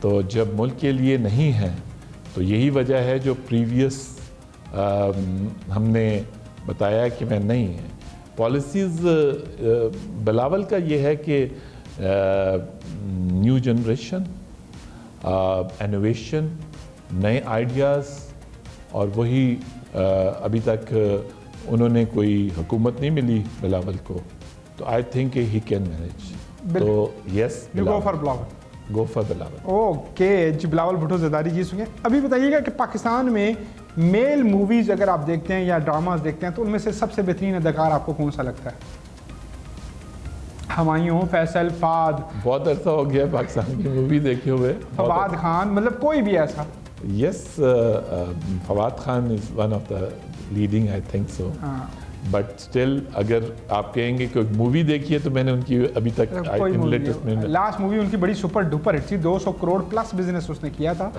تو جب ملک کے لیے نہیں ہیں تو یہی وجہ ہے جو پریویس ہم نے بتایا کہ میں نہیں ہے. پالیسیز بلاول کا یہ ہے کہ نیو جنریشن، انوویشن، نئے آئیڈیاز، اور وہی ابھی تک انہوں نے کوئی حکومت نہیں ملی بلاول کو، تو I think he can manage. تو yes, go for Bilawal. Go for Bilawal. Okay جی، بلاول بھٹو زرداری جی سنیں. ابھی بتائیے گا کہ پاکستان میں میل موویز اگر آپ دیکھتے ہیں یا ڈراماز دیکھتے ہیں تو ان میں سے سب سے بہترین اداکار آپ کو کون سا لگتا ہے؟ ہمایوں، فیصل، فہد؟ بہت عرصہ ہو گیا پاکستان کی مووی دیکھے ہوئے. فواد خان، مطلب کوئی بھی ایسا؟ Yes, Fawad Khan is one of the leading, I think so. But still اگر آپ کہیں گے کہ مووی دیکھیے تو میں نے ان کی ابھی تک لاسٹ مووی ان کی بڑی سپر ڈوپر ہٹ تھی، 200 کروڑ پلس بزنس اس نے کیا تھا،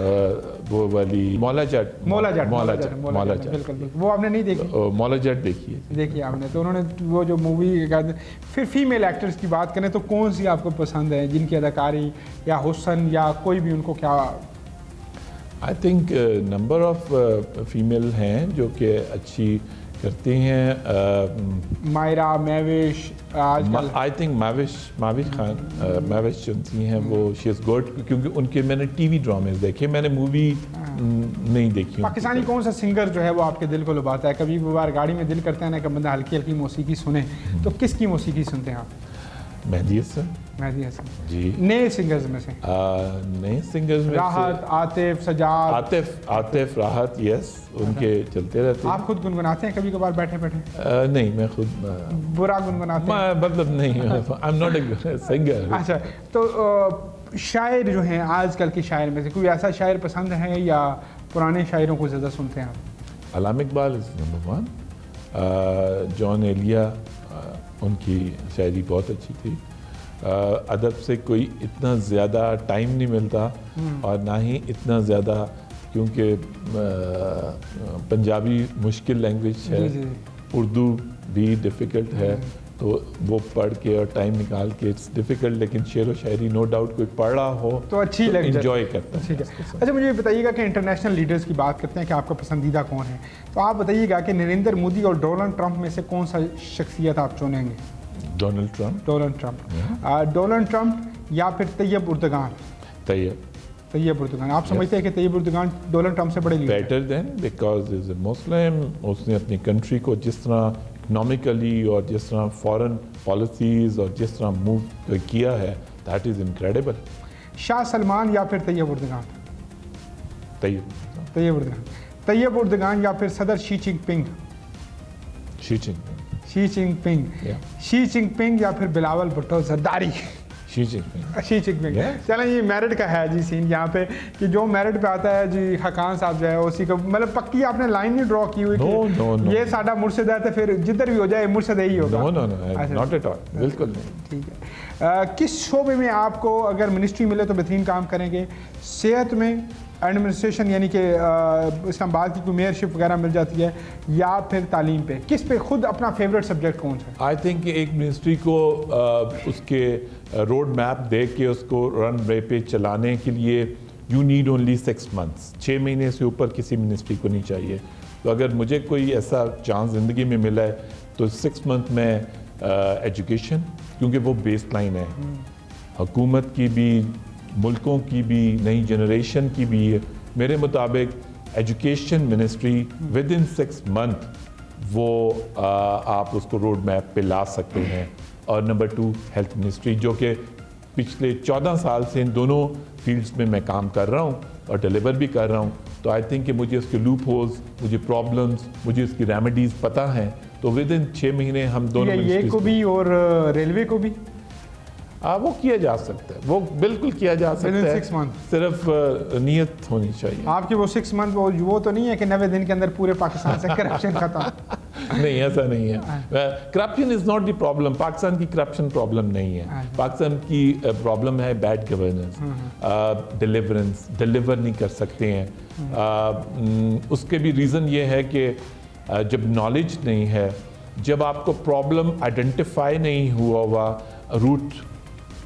وہ والی مولا جٹ. بالکل. وہ آپ نے نہیں دیکھی؟ مولا جٹ دیکھیے آپ نے. تو انہوں نے وہ جو مووی، پھر فیمیل ایکٹرز کی بات کریں تو کون سی آپ کو پسند ہے جن کی اداکاری یا حسن یا کوئی بھی ان کو کیا؟ I think number of female ہیں جو کہ اچھی کرتی ہیں. مائرہ، مہوش، آئی تھنک مہوش خان، مہوش چنتی ہیں وہ، شی از گڈ، کیونکہ ان کے میں نے ٹی وی ڈرامز دیکھے، میں نے مووی نہیں دیکھی. پاکستانی کون سا سنگر جو ہے وہ آپ کے دل کو لبھاتا ہے؟ کبھی بار گاڑی میں دل کرتا ہے نا کہ بندہ ہلکی ہلکی موسیقی سنے، تو کس کی موسیقی سنتے ہیں آپ؟ مہدی حسن. مہدی حسن جی. نئے سنگرز میں سے؟ نئے سنگرز میں راحت، عاطف، سجاد؟ عاطف، راحت، یس، ان کے چلتے رہتے ہیں. آپ خود گنگناتے ہیں کبھی کبھار بیٹھے بیٹھے؟ نہیں، میں خود برا گنگناتے ہیں؟ مطلب نہیں، I am not a singer. اچھا، تو شاعر جو ہیں آج کل کے شاعر میں سے کوئی ایسا شاعر پسند ہے یا پرانے شاعروں کو زیادہ سنتے ہیں آپ؟ علامہ اقبال از نمبر ون. جان ایلیا، ان کی شاعری بہت اچھی تھی. ادب سے کوئی اتنا زیادہ ٹائم نہیں ملتا اور نہ ہی اتنا زیادہ، کیونکہ پنجابی مشکل لینگویج ہے، اردو بھی ڈیفیکلٹ ہے، تو وہ پڑھ کے اور ٹائم نکال کے اٹس ڈیفیکلٹ. لیکن شعر و شاعری نو ڈاؤٹ کوئی پڑھ رہا ہو تو اچھی لگ جاتی، انجوائے کرتا ہے. اچھا، مجھے بتائیے گا کہ انٹرنیشنل لیڈرز کی بات کرتے ہیں کہ آپ کا پسندیدہ کون ہے، تو آپ بتائیے گا کہ نریندر مودی اور ڈونلڈ ٹرمپ میں سے کون سا شخصیت آپ چنیں گے؟ ڈونلڈ ٹرمپ یا پھر طیب اردگان؟ Tayyip Erdogan. آپ سمجھتے ہیں کہ طیب اردگان ڈونلڈ ٹرمپ سے بڑے leader? Better than, because is a Muslim. اس نے اپنی کنٹری کو جس طرح اکنامکلی اور جس طرح فارن پالیسیز اور جس طرح موو کیا ہے، دیٹ از انکریڈیبل. شاہ سلمان یا پھر طیب اردگان؟ طیب اردگان یا پھر صدر شی جن پنگ؟ شی جن پنگ یا پھر بلاول بھٹو زرداری؟ شی جن پنگ. چلیں یہ میرٹ کا ہے جی سین یہاں پہ، کہ جو میرٹ پہ آتا ہے جی حقان صاحب جو ہے اسی کا، مطلب پکی آپ نے لائن نہیں ڈرا کی ہوئی کہ یہ ساڈا مرشد ہے تو پھر جدھر بھی ہو جائے مرشد یہی ہوگا؟ ناٹ ایٹ آل، بالکل نہیں. ٹھیک ہے. کس شعبے میں آپ کو اگر منسٹری ملے تو بہترین کام کریں گے؟ صحت میں، ایڈمنسٹریشن یعنی کہ اسلام آباد کی کوئی میئرشپ وغیرہ مل جاتی ہے، یا پھر تعلیم پہ؟ کس پہ خود اپنا فیوریٹ سبجیکٹ کون سا ہے؟ آئی تھنک ایک منسٹری کو اس کے روڈ میپ دیکھ کے اس کو رن وے پہ چلانے کے لیے یو نیڈ اونلی 6 months. 6 مہینے سے اوپر کسی منسٹری کو نہیں چاہیے. تو اگر مجھے کوئی ایسا چانس زندگی میں ملا ہے تو 6 month میں ایجوکیشن، کیونکہ وہ بیس لائن ہے حکومت کی بھی، ملکوں کی بھی، نئی جنریشن کی بھی. میرے مطابق education ministry with in 6 month وہ آپ اس کو روڈ میپ پہ لا سکتے ہیں. اور نمبر 2 ہیلتھ منسٹری، جو کہ پچھلے 14 سال سے ان دونوں فیلڈز میں میں کام کر رہا ہوں اور ڈیلیور بھی کر رہا ہوں. تو آئی تھنک کہ مجھے اس کے لوپ ہولز، مجھے پرابلمس، مجھے اس کی ریمیڈیز پتہ ہیں. تو ود ان 6 مہینے ہم دونوں یہ کو بھی اور ریلوے کو بھی وہ کیا جا سکتا ہے، وہ بالکل کیا جا سکتا ہے، صرف نیت ہونی چاہیے. آپ کی وہ 6 month وہ تو نہیں ہے کہ 90 دن کے اندر پورے پاکستان سے کرپشن ختم؟ نہیں، ایسا نہیں ہے. Corruption is not the problem. Pakistan کی کرپشن پرابلم نہیں ہے. پاکستان کی پرابلم ہے بیڈ گورننس، ڈیلیور نہیں کر سکتے ہیں. اس کے بھی ریزن یہ ہے کہ جب نالج نہیں ہے، جب آپ کو پرابلم آئیڈینٹیفائی نہیں ہوا روٹ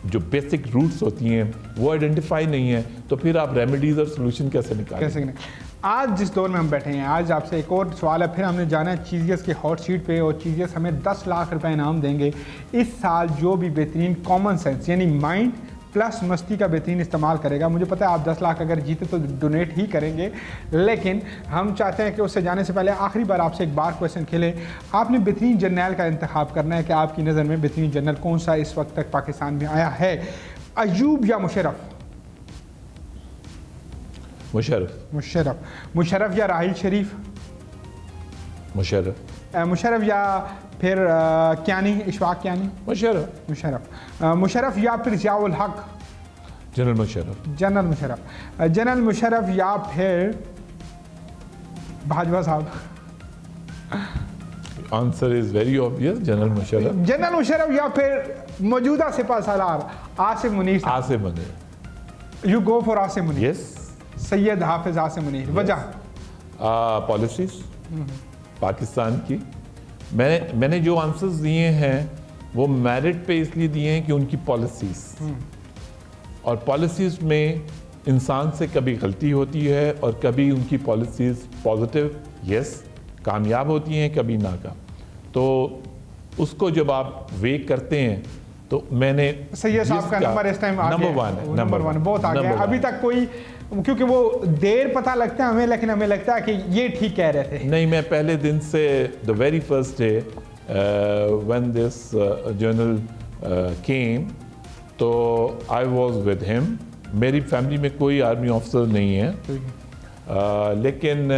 جو بیسک روٹس ہوتی ہیں وہ آئیڈینٹیفائی نہیں ہے تو پھر آپ ریمیڈیز اور سولوشن کیسے نکالیں؟ کیسے نہیں. آج جس دور میں ہم بیٹھے ہیں, آج آپ سے ایک اور سوال ہے, پھر ہم نے جانا ہے چیزیس کے ہاٹ سیٹ پہ, اور چیزیس ہمیں 10 لاکھ روپے انعام دیں گے اس سال جو بھی بہترین کامن سینس یعنی مائنڈ پلس مستی کا بہترین استعمال کرے گا. مجھے پتہ ہے آپ 10 لاکھ اگر جیتے تو ڈونیٹ ہی کریں گے, لیکن ہم چاہتے ہیں کہ اس سے جانے سے پہلے آخری بار آپ سے ایک بار کویسچن کھیلے. آپ نے بہترین جرنیل کا انتخاب کرنا ہے کہ آپ کی نظر میں بہترین جرنیل کون سا اس وقت تک پاکستان میں آیا ہے, ایوب یا مشرف؟ مشرف یا راحیل شریف؟ مشرف یا پھر کیانی, اشفاق کیانی؟ مشرف یا پھر ضیاء الحق؟ جنرل مشرف یا پھر بھاجپا صاحب؟ Answer is very obvious, general Musharraf یا پھر موجودہ سپاہ سالار Asim Munir? You go for Asim Munir. یس. سید حافظ عاصم منیر. وجہ؟ پالیسیز پاکستان کی. میں نے جو آنسرز دیے ہیں وہ میرٹ پہ اس لیے دیے ہیں کہ ان کی پالیسیز, اور پالیسیز میں انسان سے کبھی غلطی ہوتی ہے اور کبھی ان کی پالیسیز پازیٹیو یس کامیاب ہوتی ہیں, کبھی ناکام. تو اس کو جب آپ وے کرتے ہیں تو میں نے سید صاحب کا نمبر اس ٹائم نمبر 1 بہت آگے ہے. ابھی تک کوئی, کیونکہ وہ دیر پتہ لگتا ہے ہمیں, لیکن ہمیں لگتا ہے کہ یہ ٹھیک کہہ رہے تھے. نہیں, میں پہلے دن سے the very first day when this journal came تو I was with him. میری فیملی میں کوئی آرمی آفیسر نہیں ہے, لیکن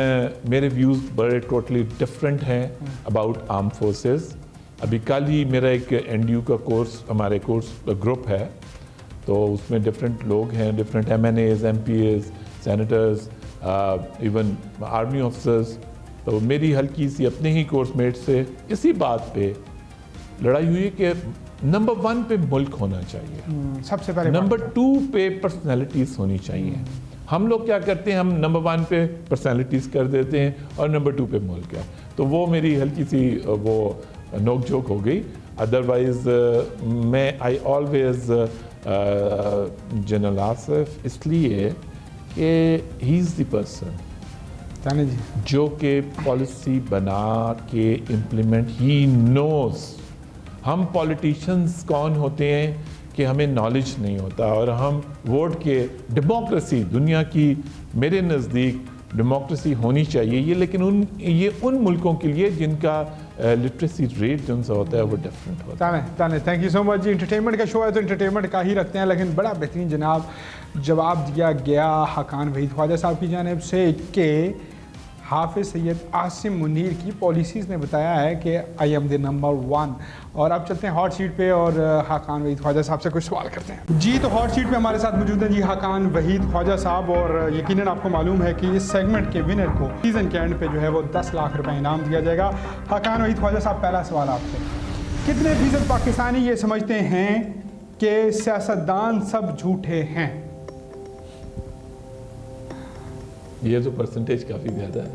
میرے ویوز بڑے ٹوٹلی ڈفرینٹ ہیں اباؤٹ آرم فورسز. ابھی کل ہی میرا ایک NDU کا کورس, ہمارے کورس گروپ ہے, تو اس میں ڈفرینٹ لوگ ہیں, different MNAs, MPAs, senators, even army officers. تو میری ہلکی سی اپنے ہی کورس میٹ سے اسی بات پہ لڑائی ہوئی کہ نمبر 1 پہ ملک ہونا چاہیے, سب سے پہلے. نمبر 2 پہ پرسنالٹیز ہونی چاہیے. ہم لوگ کیا کرتے ہیں, ہم نمبر 1 پہ پرسنالٹیز کر دیتے ہیں اور نمبر 2 پہ ملک ہے. تو وہ میری ہلکی سی وہ نوک جھوک ہو گئی. ادروائز میں آئی آلویز جنرل آصف اس لیے کہ ہی از دی پرسن جو کہ پالیسی بنا کے امپلیمنٹ ہی نوز. ہم پولیٹیشنز کون ہوتے ہیں کہ ہمیں نالج نہیں ہوتا, اور ہم ووٹ کے ڈیموکریسی دنیا کی میرے نزدیک ڈیموکریسی ہونی چاہیے یہ, لیکن یہ ان ملکوں کے لیے جن کا لٹریسی ریٹ جن سے ہوتا ہے وہ ڈفرینٹ ہوتا ہے. تھینک یو سو مچ جی. انٹرٹینمنٹ کا شو ہے تو انٹرٹینمنٹ کا ہی رکھتے ہیں, لیکن بڑا بہترین جناب جواب دیا گیا حقان وحید خواجہ صاحب کی جانب سے کہ حافظ سید عاصم منیر کی پالیسیز نے بتایا ہے کہ آئی ایم دی نمبر 1. اور اب چلتے ہیں ہاٹ سیٹ پہ اور حقان وحید خواجہ صاحب سے کچھ سوال کرتے ہیں. جی تو ہاٹ سیٹ پہ ہمارے ساتھ موجود ہیں جی حقان وحید خواجہ صاحب, اور یقیناً آپ کو معلوم ہے کہ اس سیگمنٹ کے ونر کو سیزن کے اینڈ پہ جو ہے وہ 10 لاکھ روپے انعام دیا جائے گا. حقان وحید خواجہ صاحب, پہلا سوال آپ سے, کتنے فیصد پاکستانی یہ سمجھتے ہیں کہ سیاستدان سب جھوٹے ہیں؟ یہ تو پرسنٹیج کافی زیادہ ہے.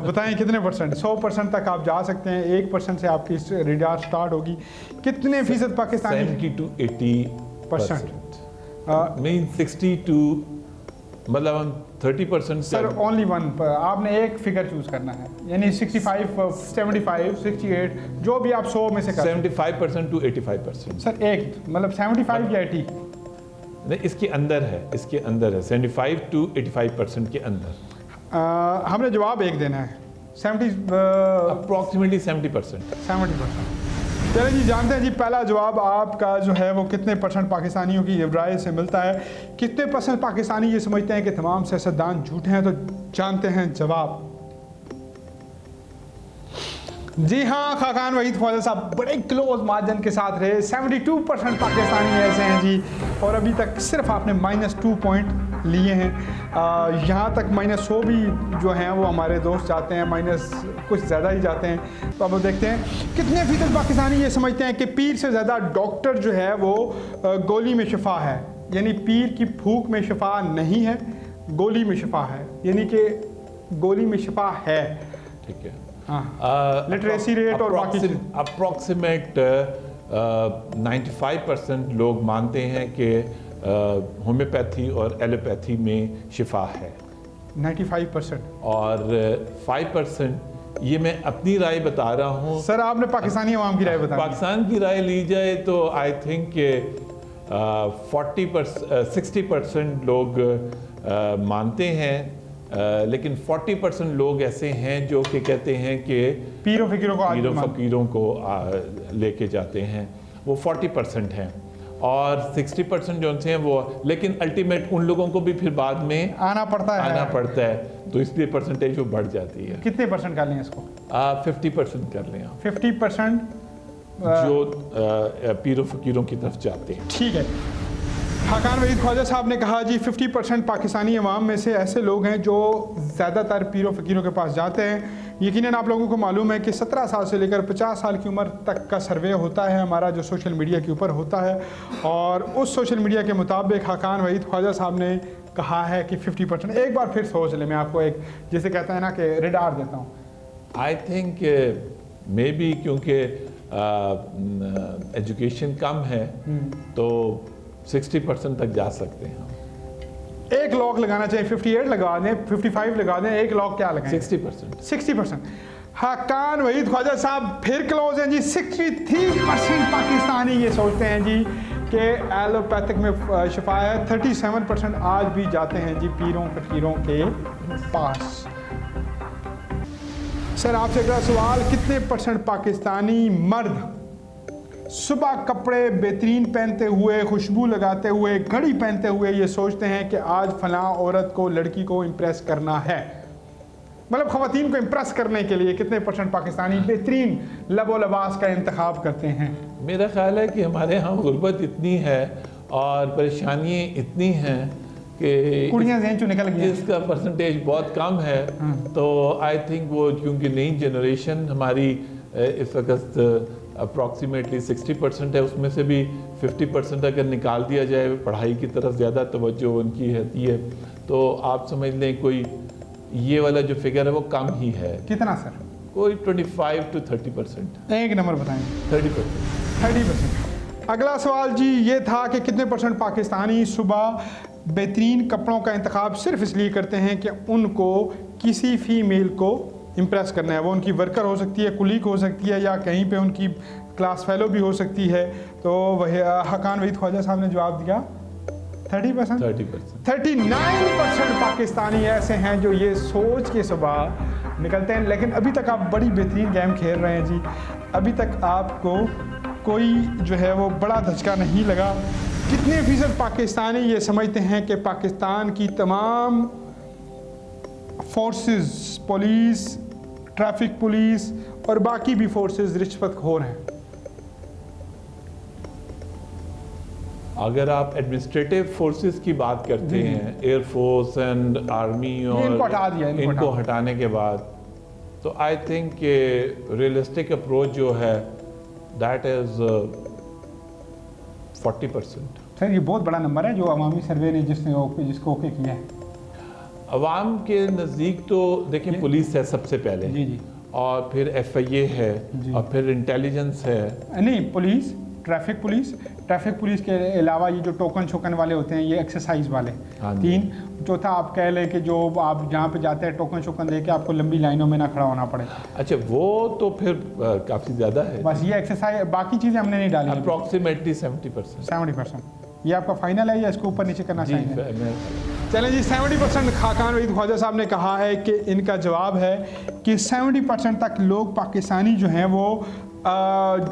بتائیں کتنے پرسنٹ؟ 100% تک آپ جا سکتے ہیں, 1% سے آپ کی ریڈار سٹارٹ ہوگی. کتنے فیصد پاکستانی؟ 70 to 80%. نہیں 60 to مطلب ہم 30% سر اونلی ون, آپ نے ایک فگر چوز کرنا ہے, یعنی 65 75 68 جو بھی آپ 100 میں سے کریں. 75% to 85%. سر ایک مطلب 75 یا 80؟ نہیں, اس کے اندر ہے, اس کے اندر ہے 75 to 85% کے اندر. ہم نے جواب ایک دینا ہے, approximately 70%. چلیں جی جانتے ہیں جی پہلا جواب آپ کا جو ہے وہ کتنے پرسنٹ پاکستانیوں کی رائے سے ملتا ہے, کتنے پرسنٹ پاکستانی یہ سمجھتے ہیں کہ تمام سیاستدان جھوٹے ہیں. تو جانتے ہیں جواب. جی ہاں, خاقان وحید خواجہ صاحب بڑے کلوز مارجن کے ساتھ رہے. 72% پاکستانی ایسے ہیں جی, اور ابھی تک صرف آپ نے -2 پوائنٹ لیے ہیں. یہاں تک -100 بھی جو ہیں وہ ہمارے دوست جاتے ہیں, کچھ زیادہ ہی جاتے ہیں. تو اب دیکھتے ہیں کتنے فیصد پاکستانی یہ سمجھتے ہیں کہ پیر سے زیادہ ڈاکٹر جو ہے وہ گولی میں شفا ہے. یعنی پیر کی پھونک میں شفا نہیں ہے, گولی میں شفا ہے, یعنی کہ گولی میں شفا ہے. ٹھیک ہے. لٹریسی ریٹ اور باقی اپروکسیمیٹ 95% لوگ مانتے ہیں کہ ہومیوپیتھی اور ایلوپیتھی میں شفا ہے 95%. اور 5% یہ میں اپنی رائے بتا رہا ہوں. سر آپ نے پاکستانی عوام کی رائے بتا دی. پاکستان کی رائے لی جائے تو آئی تھنک کہ 60% لوگ مانتے ہیں، لیکن 40% لوگ ایسے ہیں جو کہ کہتے ہیں کہ پیروں فقیروں کو لے کے جاتے ہیں، وہ 40% ہیں. اور 60% جو ہیں وہ، لیکن الٹیمیٹ ان لوگوں کو بھی پھر بعد میں آنا پڑتا ہے تو اس لیے پرسنٹیج وہ بڑھ جاتی ہے. کتنے پرسنٹ کر لیں اس کو؟ 50% کر لیں آپ. 50% جو پیر و فقیروں کی طرف جاتے ہیں. ٹھیک ہے. خاقان وحید خواجہ صاحب نے کہا جی 50% پاکستانی عوام میں سے ایسے لوگ ہیں جو زیادہ تر پیر و فقیروں کے پاس جاتے ہیں. یقیناً آپ لوگوں کو معلوم ہے کہ 17 سال سے لے کر 50 سال کی عمر تک کا سروے ہوتا ہے ہمارا جو سوشل میڈیا کے اوپر ہوتا ہے، اور اس سوشل میڈیا کے مطابق خاقان وحید خواجہ صاحب نے کہا ہے کہ 50%. ایک بار پھر سوچ لیں، میں آپ کو ایک جیسے کہتے ہیں نا کہ ریڈار دیتا ہوں. آئی تھنک مے بی کیونکہ ایجوکیشن کم ہے تو 60% تک جا سکتے ہیں. ایک لاک لگانا چاہیے، 58 لگا دیں، 55 لگا دیں، ایک لاک کیا لگائیں؟ 60%. خاقان وحید خواجہ صاحب پھر کلوز ہیں جی. 63% پاکستانی یہ سوچتے ہیں جی کہ ایلوپیتھک میں شفا ہے. 37% آج بھی جاتے ہیں جی پیروں فقیروں کے پاس. سر آپ سے اگلا سوال، کتنے % پاکستانی مرد صبح کپڑے بہترین پہنتے ہوئے، خوشبو لگاتے ہوئے، گھڑی پہنتے ہوئے یہ سوچتے ہیں کہ آج فلاں عورت کو، لڑکی کو امپریس کرنا ہے؟ مطلب خواتین کو امپریس کرنے کے لیے کتنے % پاکستانی بہترین لب و لباس کا انتخاب کرتے ہیں؟ میرا خیال ہے کہ ہمارے ہاں غربت اتنی ہے اور پریشانیاں اتنی ہیں کہ کڑیاں ذہن چوں نکل گئی، اس کا پرسنٹیج بہت کم ہے. تو آئی تھنک وہ کیونکہ نئی جنریشن ہماری اس وقت اپروکسیمیٹلی 60% ہے، اس میں سے بھی 50% اگر نکال دیا جائے پڑھائی کی طرف زیادہ توجہ ان کی رہتی ہے، تو آپ سمجھ لیں کوئی یہ والا جو فگر ہے وہ کم ہی ہے. کتنا سر؟ کوئی 25 to 30%. ایک نمبر بتائیں. 30%. اگلا سوال جی یہ تھا کہ کتنے % پاکستانی صبح بہترین کپڑوں کا انتخاب صرف اس لیے کرتے ہیں کہ ان کو کسی فیمیل کو امپریس کرنا ہے. وہ ان کی ورکر ہو سکتی ہے، کلیگ ہو سکتی ہے، یا کہیں پہ ان کی کلاس فیلو بھی ہو سکتی ہے. تو وہی خاقان وحید خواجہ صاحب نے جواب دیا 30%. 39% پاکستانی ایسے ہیں جو یہ سوچ کے صبح نکلتے ہیں. لیکن ابھی تک آپ بڑی بہترین گیم کھیل رہے ہیں جی. ابھی تک آپ کو کوئی جو ہے وہ بڑا دھچکا نہیں لگا. کتنے فیصد پاکستانی یہ سمجھتے ہیں کہ پاکستان کی تمام فورسز، پولیس، ٹریفک پولیس اور باقی بھی فورسز رشوت خور ہیں؟ اگر آپ ایڈمنسٹریٹو فورسز کی بات کرتے ہیں، ایئر فورس اینڈ آرمی، اور ان کو ہٹانے کے بعد، تو آئی تھنک کہ ریئلسٹک اپروچ جو ہے دیٹ از 40%. سر یہ بہت بڑا نمبر ہے جو عوامی سروے نے جس کو اوکے کیا ہے. عوام کے نزدیک تو دیکھیں پولیس ہے سب سے پہلے، جی اور پھر ایف آئی اے ہے، اور پھر انٹیلیجنس ہے. نہیں، پولیس، ٹریفک پولیس کے علاوہ یہ جو ٹوکن شوکن والے ہوتے ہیں، یہ ایکسرسائز والے 3. چوتھا آپ کہہ لیں کہ جو آپ جہاں پہ جاتے ہیں ٹوکن شوکن دے کے آپ کو لمبی لائنوں میں نہ کھڑا ہونا پڑے. اچھا وہ تو پھر کافی زیادہ ہے. بس یہ ایکسرسائز، باقی چیزیں ہم نے نہیں ڈالی. اپروکسیمیٹلی 70%. یہ آپ کا فائنل ہے یا اس کو اوپر نیچے کرنا چاہیے؟ چلیں جی 70% خاقان وحید خواجہ صاحب نے کہا ہے کہ ان کا جواب ہے کہ 70% تک لوگ پاکستانی جو ہیں وہ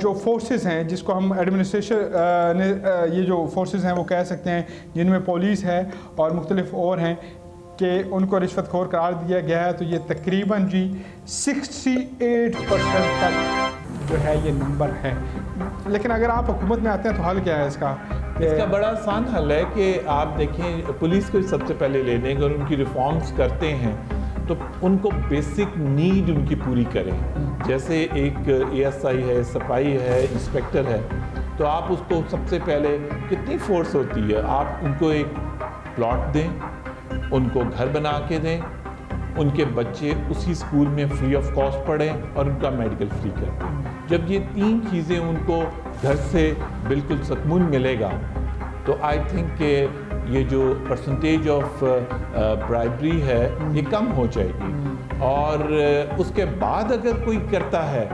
جو فورسز ہیں جس کو ہم ایڈمنسٹریشن یہ جو فورسز ہیں وہ کہہ سکتے ہیں، جن میں پولیس ہے اور مختلف اور ہیں، کہ ان کو رشوت خور قرار دیا گیا ہے. تو یہ تقریباً جی 68% تک جو ہے یہ نمبر ہے. لیکن اگر آپ حکومت میں آتے ہیں تو حل کیا ہے اس کا؟ اس کا بڑا آسان حل ہے کہ آپ دیکھیں پولیس کو سب سے پہلے لے لیں. اگر ان کی ریفارمز کرتے ہیں تو ان کو بیسک نیڈ ان کی پوری کریں. جیسے ایک اے ایس آئی ہے، سپاہی ہے، انسپیکٹر ہے، تو آپ اس کو سب سے پہلے کتنی فورس ہوتی ہے، آپ ان کو ایک پلاٹ دیں، ان کو گھر بنا کے دیں، ان کے بچے اسی اسکول میں فری آف کاسٹ پڑھیں اور ان کا میڈیکل فری کر دیں. جب یہ تین چیزیں ان کو گھر سے بالکل سکون ملے گا تو آئی تھنک کہ یہ جو پرسنٹیج آف برائبری ہے یہ کم ہو جائے گی، اور اس کے بعد اگر کوئی کرتا ہے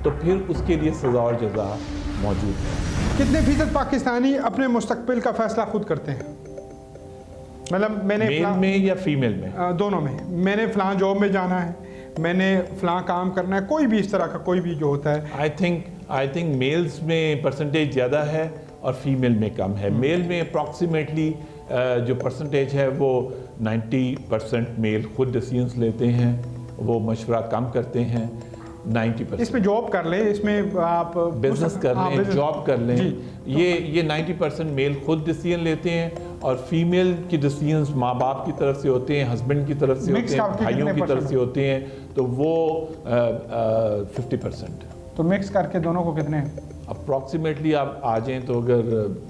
تو پھر اس کے لیے سزا اور جزا موجود ہے۔ کتنے فیصد پاکستانی اپنے مستقبل کا فیصلہ خود کرتے ہیں؟ مطلب میں نے میل میں یا فیمیل میں؟ دونوں میں۔ میں نے فلاں جاب میں جانا ہے، میں نے فلاں کام کرنا ہے، کوئی بھی اس طرح کا کوئی بھی جو ہوتا ہے۔ آئی تھنک میلز میں پرسنٹیج زیادہ ہے اور فیمیل میں کم ہے۔ میل میں اپروکسیمیٹلی جو پرسنٹیج ہے وہ 90% میل خود ڈیسیژنس لیتے ہیں، وہ مشورہ کم کرتے ہیں۔ 90% اس میں جاب کر لیں، اس میں آپ بزنس کر لیں، جاب کر لیں، یہ 90% میل خود ڈیسیژن لیتے ہیں، اور فیمیل کی ڈیسیژنس ماں باپ کی طرف سے ہوتے ہیں، ہسبینڈ کی طرف سے ہوتے ہیں، بھائیوں کی طرف سے ہوتے ہیں، تو وہ 50%۔ تو مکس کر کے دونوں کو کتنے ہیں؟ اپروکسیمیٹلی آپ آ جائیں تو اگر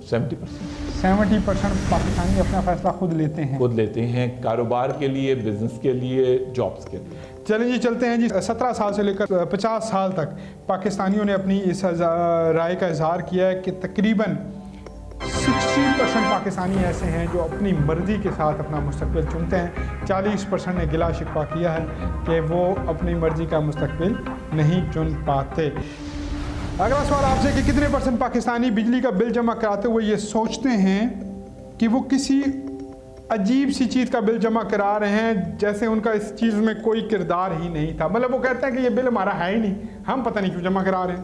70% پاکستانی اپنا فیصلہ خود لیتے ہیں، خود لیتے ہیں، کاروبار کے لیے، بزنس کے لیے، جابس کے لیے۔ چلیں جی چلتے ہیں جی۔ 17 سال سے لے کر 50 سال تک پاکستانیوں نے اپنی اس رائے کا اظہار کیا ہے کہ تقریباً 60% پاکستانی ایسے ہیں جو اپنی مرضی کے ساتھ اپنا مستقبل چنتے ہیں، 40% نے گلا شکوہ کیا ہے کہ وہ اپنی مرضی کا مستقبل نہیں چن پاتے۔ اگلا سوال آپ سے کہ کتنے % پاکستانی بجلی کا بل جمع کراتے ہوئے یہ سوچتے ہیں کہ وہ کسی عجیب سی چیز کا بل جمع کرا رہے ہیں جیسے ان کا اس چیز میں کوئی کردار ہی نہیں تھا؟ مطلب وہ کہتے ہیں کہ یہ بل ہمارا ہے ہی نہیں، ہم پتہ نہیں کیوں جمع کرا رہے ہیں۔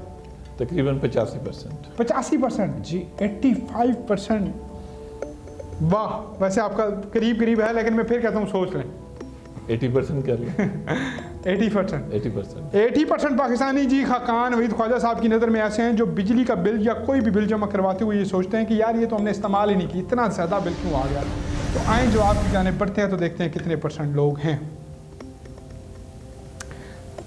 تقریباً 85%۔ 85%؟ جی 85%؟ واہ، ویسے آپ کا قریب قریب ہے، لیکن میں پھر کہتا ہوں سوچ لیں۔ 80% کر لیں۔ 80% پاکستانی جی خاقان وحید خواجہ صاحب کی نظر میں ایسے ہیں جو بجلی کا بل یا کوئی بھی بل جمع کرواتے ہوئے یہ سوچتے ہیں کہ یار یہ تو ہم نے استعمال ہی نہیں کی، اتنا زیادہ بل کیوں آ گیا؟ تو آئیں جواب کی جانب بڑھتے ہیں تو دیکھتے ہیں کتنے % لوگ ہیں۔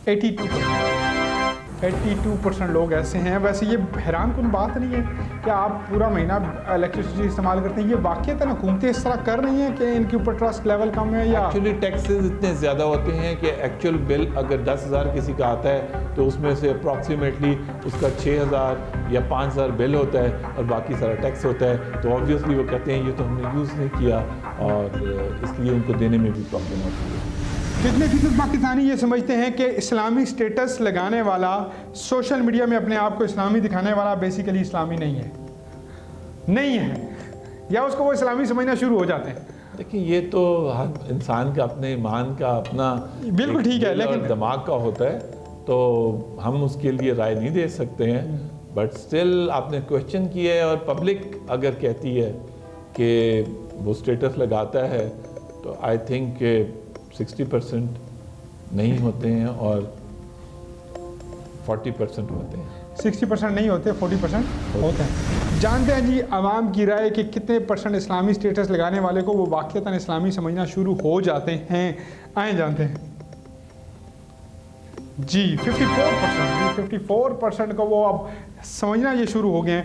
82% لوگ ایسے ہیں۔ ویسے یہ حیران کن بات نہیں ہے کہ آپ پورا مہینہ الیکٹریسٹی استعمال کرتے ہیں، یہ واقعتاً حکومتیں اس طرح کر رہی ہیں کہ ان کے اوپر ٹرسٹ لیول کم ہے؟ یا ایکچولی ٹیکسز اتنے زیادہ ہوتے ہیں کہ ایکچوئل بل اگر 10,000 کسی کا آتا ہے تو اس میں سے اپروکسیمیٹلی اس کا 6,000 یا 5,000 بل ہوتا ہے اور باقی سارا ٹیکس ہوتا ہے، تو آبویسلی وہ کہتے ہیں یہ تو ہم نے یوز نہیں کیا، اور اس لیے ان کو دینے میں بھی پرابلم ہوتی ہے۔ کتنے فیصد پاکستانی یہ سمجھتے ہیں کہ اسلامی سٹیٹس لگانے والا، سوشل میڈیا میں اپنے آپ کو اسلامی دکھانے والا بیسیکلی اسلامی نہیں ہے، یا اس کو وہ اسلامی سمجھنا شروع ہو جاتے ہیں؟ دیکھیں یہ تو ہر انسان کا اپنے ایمان کا اپنا بالکل ٹھیک ہے، لیکن دماغ کا ہوتا ہے، تو ہم اس کے لیے رائے نہیں دے سکتے ہیں، بٹ سٹل آپ نے کویشچن کیا ہے، اور پبلک اگر کہتی ہے کہ وہ سٹیٹس لگاتا ہے تو آئی تھنک کہ 60% نہیں ہوتے ہیں اور 40% ہوتے ہیں۔ 60% نہیں ہوتے، 40% ہوتے ہیں۔ جانتے ہیں جی عوام کی رائے کہ کتنے % اسلامی سٹیٹس لگانے والے کو وہ واقعتاً اسلامی سمجھنا شروع ہو جاتے ہیں؟ آئیں جانتے ہیں جی 54% کو وہ اب سمجھنا یہ شروع ہو گئے ہیں۔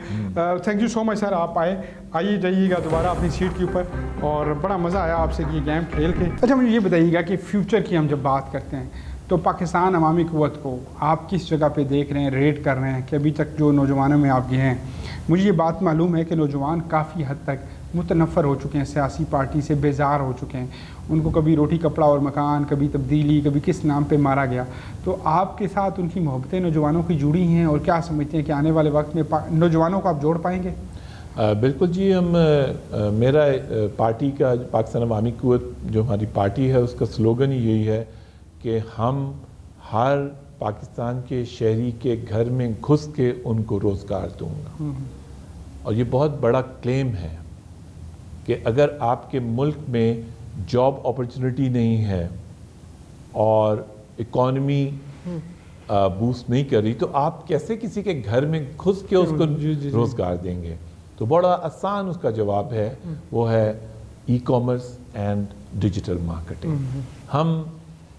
تھینک یو سو مچ سر، آپ آئیے جائیے گا دوبارہ اپنی سیٹ کے اوپر، اور بڑا مزہ آیا آپ سے یہ گیم کھیل کے۔ اچھا مجھے یہ بتائیے گا کہ فیوچر کی ہم جب بات کرتے ہیں تو پاکستان عوامی قوت کو آپ کس جگہ پہ دیکھ رہے ہیں، ریٹ کر رہے ہیں کہ ابھی تک جو نوجوانوں میں آپ گئے ہیں؟ مجھے یہ بات معلوم ہے کہ نوجوان کافی حد تک متنفر ہو چکے ہیں، سیاسی پارٹی سے بیزار ہو چکے ہیں، ان کو کبھی روٹی کپڑا اور مکان، کبھی تبدیلی، کبھی کس نام پہ مارا گیا۔ تو آپ کے ساتھ ان کی محبتیں نوجوانوں کی جڑی ہیں، اور کیا سمجھتے ہیں کہ آنے والے وقت میں نوجوانوں کو آپ جوڑ پائیں گے؟ بالکل جی، میرا پارٹی کا پاکستان عوامی قوت جو ہماری پارٹی ہے اس کا سلوگن ہی یہی ہے کہ ہم ہر پاکستان کے شہری کے گھر میں گھس کے ان کو روزگار دوں گا، اور یہ بہت بڑا کلیم ہے کہ اگر آپ کے ملک میں جاب اپرچونٹی نہیں ہے اور اکانومی بوسٹ نہیں کر رہی تو آپ کیسے کسی کے گھر میں گھس کے اس کو روزگار دیں گے؟ تو بڑا آسان اس کا جواب ہے، وہ ہے e commerce and digital marketing. ہم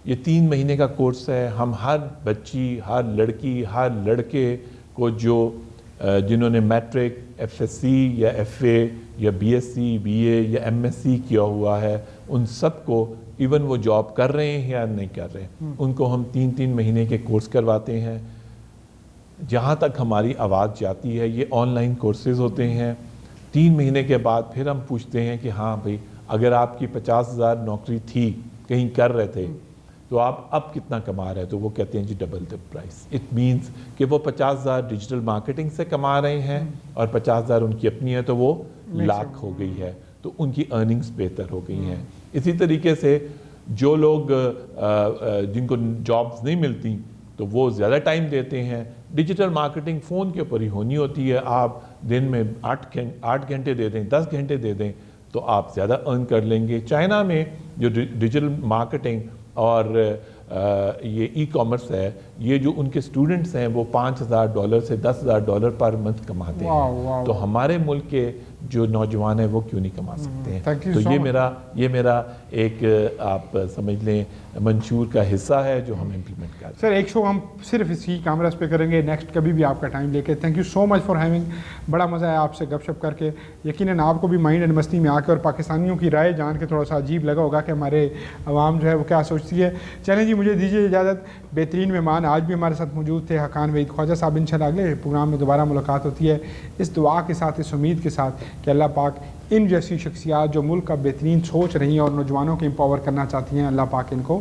یہ 3 مہینے کا کورس ہے، ہم ہر بچی، ہر لڑکی، ہر لڑکے کو جنہوں نے میٹرک، ایف ایس سی یا ایف اے یا بی ایس سی، بی اے یا ایم ایس سی کیا ہوا ہے، ان سب کو ایون وہ جاب کر رہے ہیں یا نہیں کر رہے ہیں، ان کو ہم 3 مہینے کے کورس کرواتے ہیں۔ جہاں تک ہماری آواز جاتی ہے یہ آن لائن کورسز ہوتے ہیں. 3 مہینے کے بعد پھر ہم پوچھتے ہیں کہ ہاں بھائی اگر آپ کی 50,000 نوکری تھی کہیں کر رہے تھے تو آپ اب کتنا کما رہے ہیں؟ تو وہ کہتے ہیں جی double the price. It means کہ وہ 50,000 ڈیجیٹل مارکیٹنگ سے کما رہے ہیں اور 50,000 ان کی اپنی ہے تو وہ لاکھ ہو گئی ہے, تو ان کی ارننگز بہتر ہو گئی ہیں. اسی طریقے سے جو لوگ جن کو جابز نہیں ملتی تو وہ زیادہ ٹائم دیتے ہیں. ڈیجیٹل مارکیٹنگ فون کے اوپر ہی ہونی ہوتی ہے. آپ دن میں 8 گھنٹے دے دیں, 10 گھنٹے دے دیں تو آپ زیادہ ارن کر لیں گے. چائنا میں جو ڈیجیٹل مارکیٹنگ اور یہ ای کامرس ہے, یہ جو ان کے اسٹوڈنٹس ہیں وہ $5,000 سے $10,000 پر منتھ کماتے ہیں. تو ہمارے ملک کے جو نوجوان ہیں وہ کیوں نہیں کما سکتے ہیں؟ تو یہ میرا ایک آپ سمجھ لیں منشور کا حصہ ہے جو ہم امپلیمنٹ کرتے ہیں. سر ایک شو ہم صرف اسی کامرس پہ کریں گے نیکسٹ, کبھی بھی آپ کا ٹائم لے کے. Thank you so much for having. بڑا مزہ ہے آپ سے گپ شپ کر کے. یقیناً آپ کو بھی مائنڈ اینڈ مستی میں آ کے اور پاکستانیوں کی رائے جان کے تھوڑا سا عجیب لگا ہوگا کہ ہمارے عوام جو ہے وہ کیا سوچتی ہے. چلیں جی, مجھے دیجیے اجازت. بہترین مہمان آج بھی ہمارے ساتھ موجود تھے حقان وحید خواجہ صاحب. انشاءاللہ اگلے پروگرام میں دوبارہ ملاقات ہوتی ہے اس دعا کے ساتھ, اس امید کے ساتھ کہ اللہ پاک ان جیسی شخصیات جو ملک کا بہترین سوچ رہی ہیں اور نوجوانوں کو امپاور کرنا چاہتی ہیں, اللہ پاک ان کو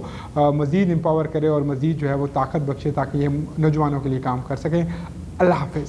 مزید امپاور کرے اور مزید جو ہے وہ طاقت بخشے تاکہ یہ نوجوانوں کے لیے کام کر سکیں. اللہ حافظ.